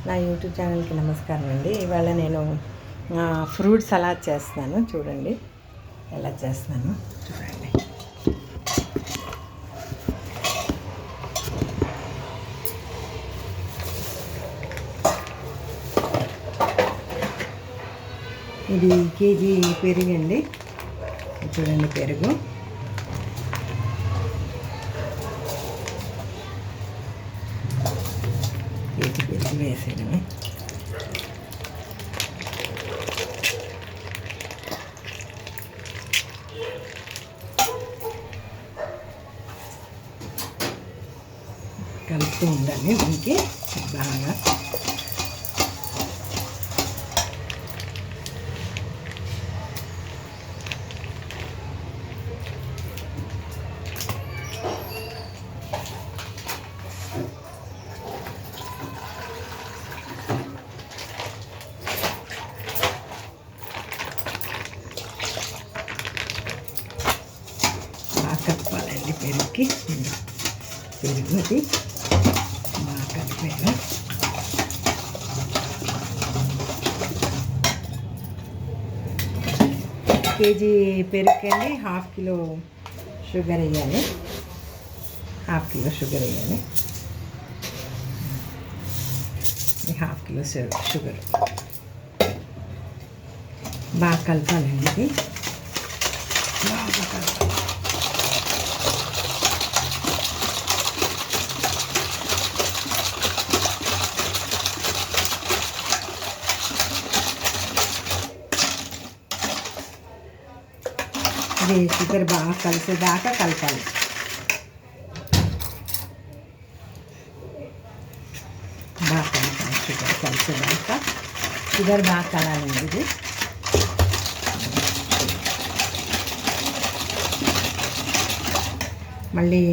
నా యూట్యూబ్ ఛానల్కి నమస్కారం అండి. ఇవాళ నేను ఫ్రూట్ సలాడ్ చేస్తున్నాను. చూడండి ఎలా చేస్తున్నాను చూడండి. ఇది కేజీ పెరుగు అండి. చూడండి పెరుగు కేజీ పెరుగు వేసేయడమే. కలుపుతూ ఉండాలి మనకి బాగా. కలపాలండి పెరుగుకి. పెరుగుది బాగా కలిపాను. కేజీ పెరుగుకండి హాఫ్ కిలో షుగర్ వేయాలి. హాఫ్ కిలో షుగర్ వేయాలి. హాఫ్ కిలో షుగర్ బాగా కలపాలండి. ఇది బాగా కలపాలి. ఇది షుగర్ బాగా కలిసేదాకా కలపాలి. బాగా కలపాలి. షుగర్ కలిసేదాకా షుగర్ బాగా కలాలండి. ఇది మళ్ళీ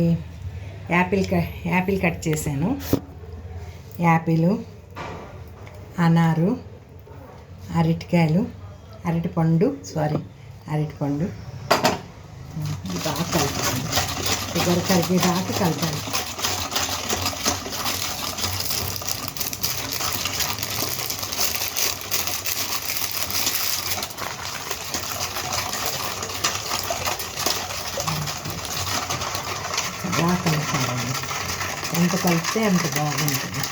యాపిల్ కట్ చేశాను. యాపిల్, అనారు, అరటిపండు బాగా కలపాలి. షుగర్ కలిపేదాకా కలపాలి. బాగా కలపాలండి. ఎంత కలిపితే అంత బాగుంటుంది.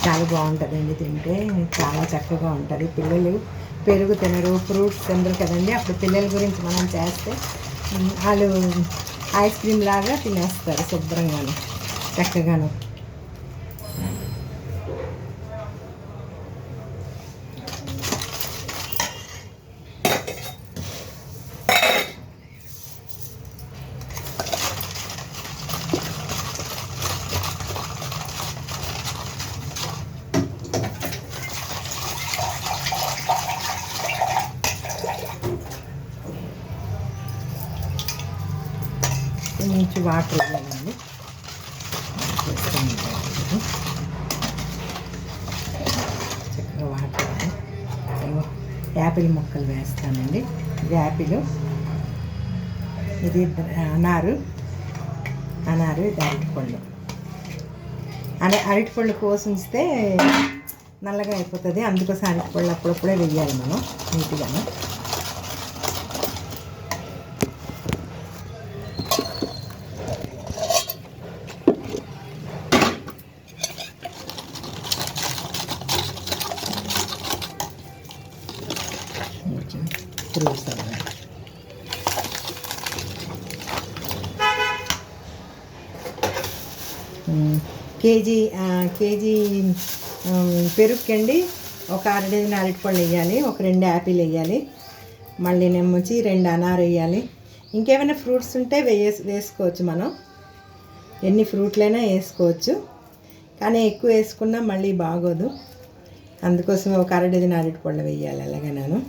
చాలా బాగుంటుందండి. తింటే చాలా చక్కగా ఉంటుంది. పిల్లలు పెరుగు తినరు, ఫ్రూట్స్ తినరు కదండి. అప్పుడు పిల్లల గురించి మనం చేస్తే వాళ్ళు ఐస్ క్రీమ్ లాగా తినేస్తారు శుభ్రంగాను చక్కగాను. నుంచి వాటర్ వేయాలండి. చక్కగా వాటర్ యాపిల్ ముక్కలు వేస్తానండి. ఇది యాపిల్, ఇది అనారు, ఇది అరటిపళ్ళు కోసి ఉంచితే నల్లగా అయిపోతుంది. అందుకోసం అరటిపళ్ళు అప్పుడప్పుడే వేయాలి మనం నీట్గాను. కేజీ పెరుగుకండి ఒక అరడజన్ అరటిపళ్ళు వేయాలి. ఒక 2 యాపిల్ వేయాలి. మళ్ళీ వచ్చి 2 అనారు వేయాలి. ఇంకేమైనా ఫ్రూట్స్ ఉంటే వేసుకోవచ్చు. మనం ఎన్ని ఫ్రూట్లైనా వేసుకోవచ్చు. కానీ ఎక్కువ వేసుకున్నా మళ్ళీ బాగోదు. అందుకోసం ఒక అరడజన్ అరటిపళ్ళు వేయాలి. అలాగే నేను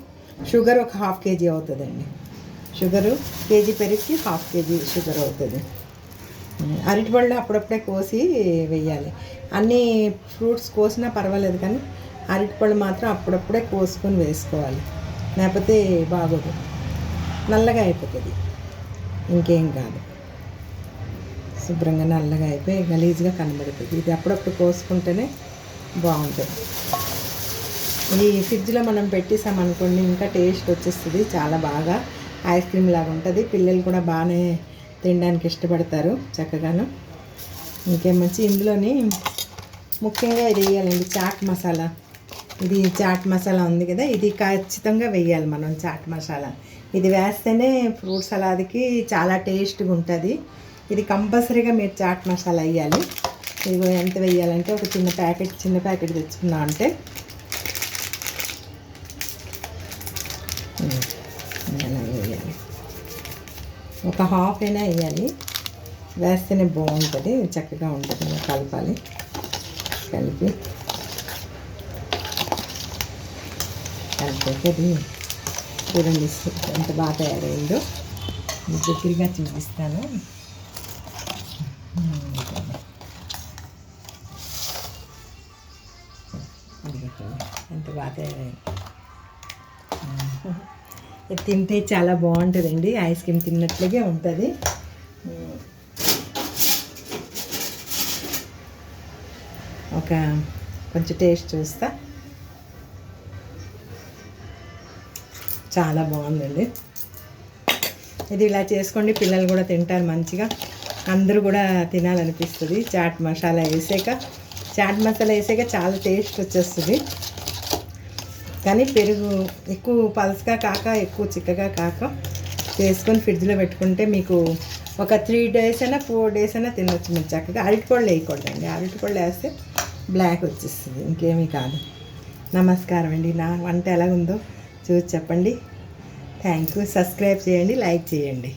షుగర్ ఒక హాఫ్ కేజీ అవుతుందండి. షుగరు కేజీ పెరుగుకి హాఫ్ కేజీ షుగర్ అవుతుంది. అరటిపళ్ళు అప్పుడప్పుడే కోసి వేయాలి. అన్ని ఫ్రూట్స్ కోసినా పర్వాలేదు, కానీ అరటిపళ్ళు మాత్రం అప్పుడప్పుడే కోసుకొని వేసుకోవాలి, లేకపోతే బాగోదు, నల్లగా అయిపోతుంది. ఇంకేం కాదు, శుభ్రంగా నల్లగా అయిపోయి గలీజ్గా కనబడుతుంది. ఇది అప్పుడప్పుడు కోసుకుంటేనే బాగుంటుంది. ఈ ఫ్రిడ్జ్లో మనం పెట్టేసామనుకోండి ఇంకా టేస్ట్ వచ్చేస్తుంది, చాలా బాగా ఐస్ క్రీమ్ లాగా ఉంటుంది. పిల్లలు కూడా బాగానే తినడానికి ఇష్టపడతారు చక్కగాను. ఇంకేమంచి ఇందులోని ముఖ్యంగా ఇది వేయాలండి, చాట్ మసాలా. ఇది చాట్ మసాలా ఉంది కదా, ఇది ఖచ్చితంగా వేయాలి మనం చాట్ మసాలా. ఇది వేస్తేనే ఫ్రూట్ సలాడ్కి చాలా టేస్ట్గా ఉంటుంది. ఇది కంపల్సరీగా మీరు చాట్ మసాలా వేయాలి. ఇది ఎంత వేయాలంటే ఒక చిన్న ప్యాకెట్ తెచ్చుకున్నా అంటే అలా వేయాలి, ఒక హాఫ్ అయినా వేయాలి, వేస్తేనే బాగుంటుంది, చక్కగా ఉంటుంది. కలపాలి, కలిపి అది చూడండి ఎంత బాగా తయారైందో. దగ్గరగా చూపిస్తాను. ఎంత బాగా తయారైంది. ఇది తింటే చాలా బాగుంటుందండి, ఐస్ క్రీమ్ తిన్నట్లుగే ఉంటుంది. కొంచెం టేస్ట్ చూస్తా. చాలా బాగుందండి. ఇది ఇలా చేసుకోండి, పిల్లలు కూడా తింటారు మంచిగా, అందరూ కూడా తినాలనిపిస్తుంది. చాట్ మసాలా వేసాక చాలా టేస్ట్ వచ్చేస్తుంది. కానీ పెరుగు ఎక్కువ పల్స్గా కాక ఎక్కువ చిక్కగా కాక చేసుకొని ఫ్రిడ్జ్లో పెట్టుకుంటే మీకు ఒక 3 days అయినా 4 days అయినా తినొచ్చు మీరు చక్కగా. అరటిపళ్ళు వేయకూడదండి, అరటిపళ్ళు వేస్తే బ్లాక్ వచ్చేస్తుంది, ఇంకేమీ కాదు. నమస్కారం అండి. నా వంట ఎలాగుందో చూసి చెప్పండి. Thank you. సబ్స్క్రైబ్ చేయండి, లైక్ చేయండి.